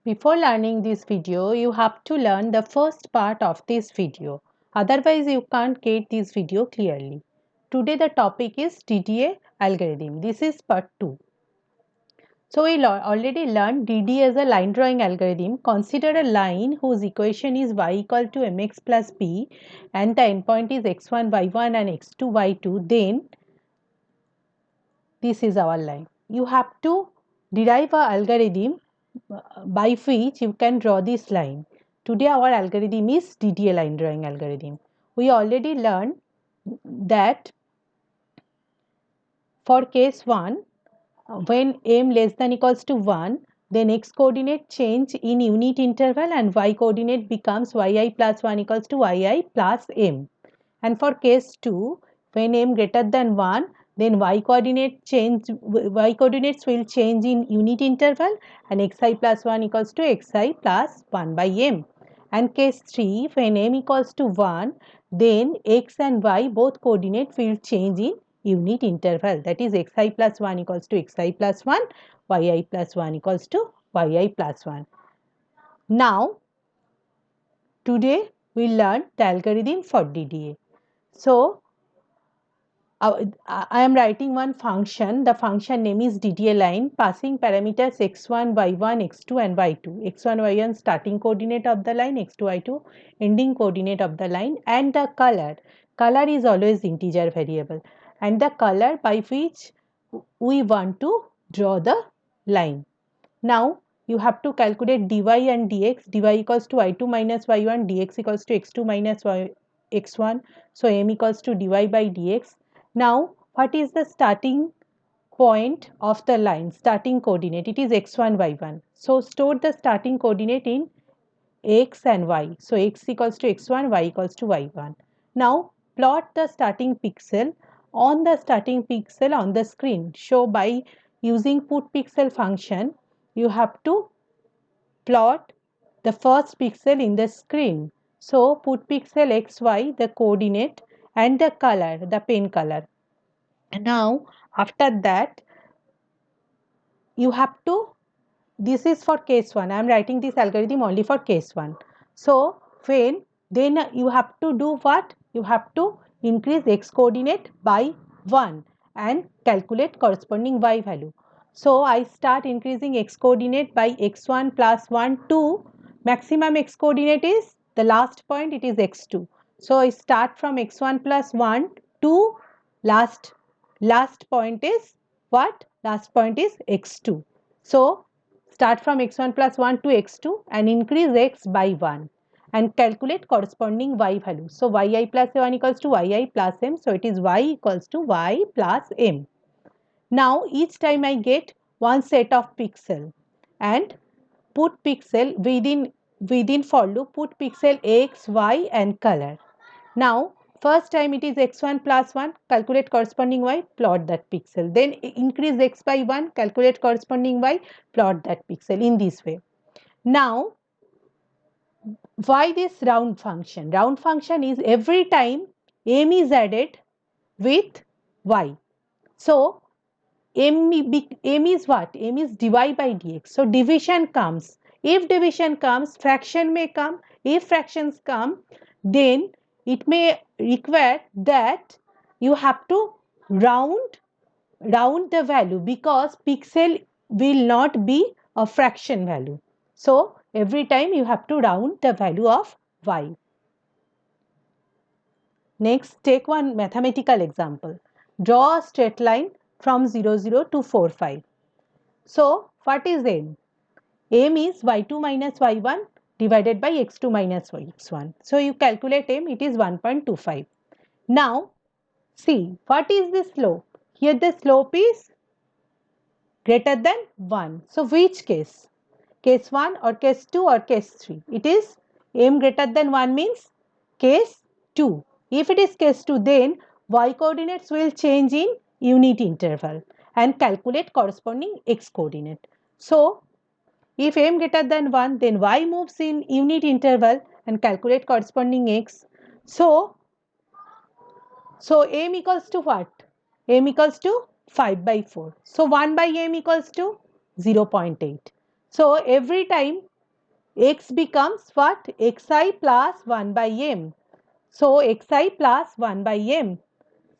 Before learning this video, you have to learn the first part of this video. Otherwise, you can't get this video clearly. Today the topic is DDA algorithm. This is part 2. So we already learned DDA as a line drawing algorithm. Consider a line whose equation is y equal to mx plus b and the endpoint is x1 y1 and x2 y2. Then this is our line. You have to derive a algorithm by which you can draw this line. Today our algorithm is DDA line drawing algorithm. We already learned that for case 1, when m less than equals to 1, then x coordinate change in unit interval and y coordinate becomes yi plus 1 equals to yi plus m. And for case 2, when m greater than 1, then y coordinates will change in unit interval and xi plus 1 equals to xi plus 1 by m. And case 3, when m equals to 1, then x and y both coordinates will change in unit interval, that is xi plus 1 equals to xi plus 1, yi plus 1 equals to yi plus 1. Now, today we learn the algorithm for DDA. So, I am writing one function. The function name is DDA line passing parameters x1, y1, x2 and y2. x1, y1 starting coordinate of the line, x2, y2 ending coordinate of the line, and the color. Color is always integer variable, and the color by which we want to draw the line. Now you have to calculate dy and dx. Dy equals to y2 minus y1, dx equals to x2 minus x1. So m equals to dy by dx. Now what is the starting point of the line, starting coordinate? It is x1, y1. So store the starting coordinate in x and y. So x equals to x1, y equals to y1. Now plot the starting pixel on the starting pixel on the screen. So by using put pixel function, you have to plot the first pixel in the screen. So put pixel xy, the coordinate, and the color, the pen color. And now after that, you have to, this is for case 1. I am writing this algorithm only for case 1. So when then you have to do what? You have to increase x coordinate by 1 and calculate corresponding y value. So I start increasing x coordinate by x1 plus 1 to maximum x coordinate is the last point, it is x2. So I start from x1 plus 1 to last point is what? Last point is x2. So start from x1 plus 1 to x2 and increase x by 1 and calculate corresponding y value. So yi plus 1 equals to yi plus m. So it is y equals to y plus m. Now each time I get one set of pixel and put pixel within for loop, put pixel x, y and color. Now first time it is x1 plus 1, calculate corresponding y, plot that pixel. Then increase x by 1, calculate corresponding y, plot that pixel in this way. Now why this round function? Round function is every time m is added with y. So m is what? M is dy by dx. So division comes. If division comes, fraction may come. If fractions come, then it may require that you have to round the value because pixel will not be a fraction value. So every time you have to round the value of y. Next, take one mathematical example. Draw a straight line from 0, 0 to 4, 5. So what is m? M is y2 minus y1 divided by x2 minus x1. So you calculate m, it is 1.25. Now see, what is the slope? Here the slope is greater than 1. So which case? Case 1 or case 2 or case 3? It is m greater than 1 means case 2. If it is case 2, then y coordinates will change in unit interval and calculate corresponding x coordinate. So if m greater than 1, then y moves in unit interval and calculate corresponding x. So m equals to what? M equals to 5 by 4. So 1 by m equals to 0.8. So every time x becomes what? Xi plus 1 by m. So xi plus 1 by m.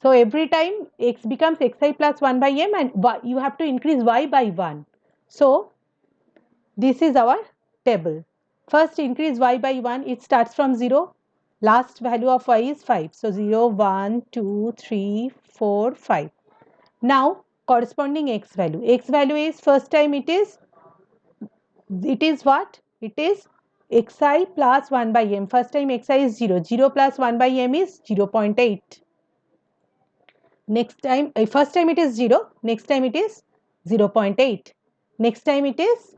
So every time x becomes xi plus 1 by m and you have to increase y by 1. So this is our table. First increase y by 1, it starts from 0. Last value of y is 5. So 0, 1, 2, 3, 4, 5. Now corresponding x value. X value is first time it is what? It is xi plus 1 by m. First time xi is 0. 0 plus 1 by m is 0.8. Next time, first time it is 0. Next time it is 0.8. Next time it is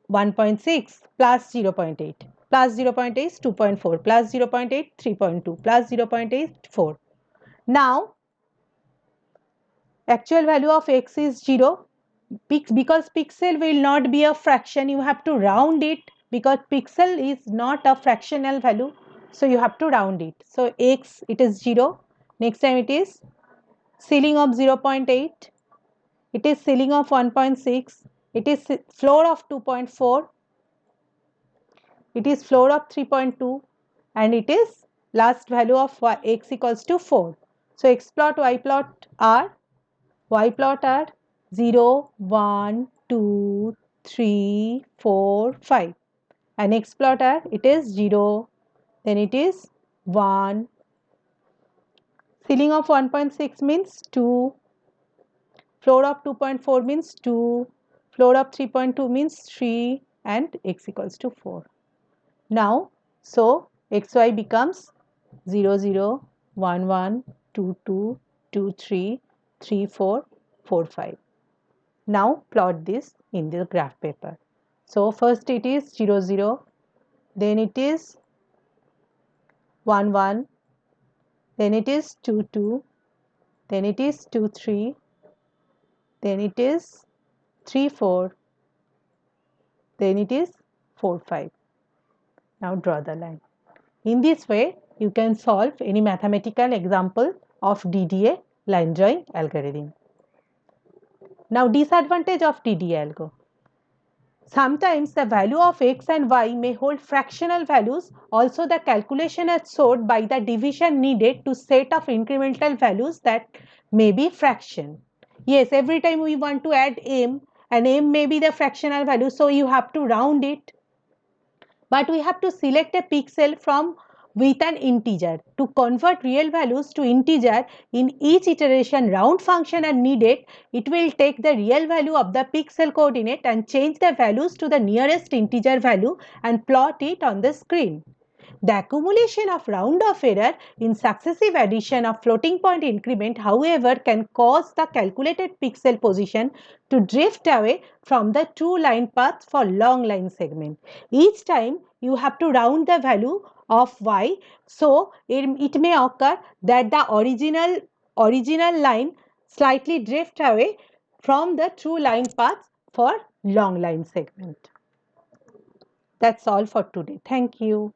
1.6 plus 0.8. Plus 0.8 is 2.4. Plus 0.8, 3.2. Plus 0.8, 4. Now, actual value of x is 0. Because pixel will not be a fraction, you have to round it, because pixel is not a fractional value, so you have to round it. So x, it is 0. Next time it is ceiling of 0.8, it is ceiling of 1.6, it is floor of 2.4, it is floor of 3.2, and it is last value of x equals to 4. So x plot, y plot are 0, 1, 2, 3, 4, 5, and x plot are it is 0, then it is 1, ceiling of 1.6 means 2, floor of 2.4 means 2, floor of 3.2 means 3, and x equals to 4. Now, so xy becomes 0, 0, 1, 1, 2, 2, 2, 3, 3, 4, 4, 5. Now plot this in the graph paper. So first it is 0, 0, then it is 1, 1, then it is 2, 2, then it is 2, 3, then it is 3, 4, then it is 4, 5. Now draw the line. In this way, you can solve any mathematical example of DDA line drawing algorithm. Now disadvantage of DDA algo. Sometimes the value of x and y may hold fractional values. Also, the calculation is sorted by the division needed to set of incremental values that may be fraction. Yes, every time we want to add m, and m may be the fractional value, so you have to round it. But we have to select a pixel from with an integer. To convert real values to integer in each iteration, round function are needed. It will take the real value of the pixel coordinate and change the values to the nearest integer value and plot it on the screen. The accumulation of round-off error in successive addition of floating point increment, however, can cause the calculated pixel position to drift away from the true line path for long line segment. Each time you have to round the value of y, so it may occur that the original line slightly drift away from the true line path for long line segment. That's all for today. Thank you.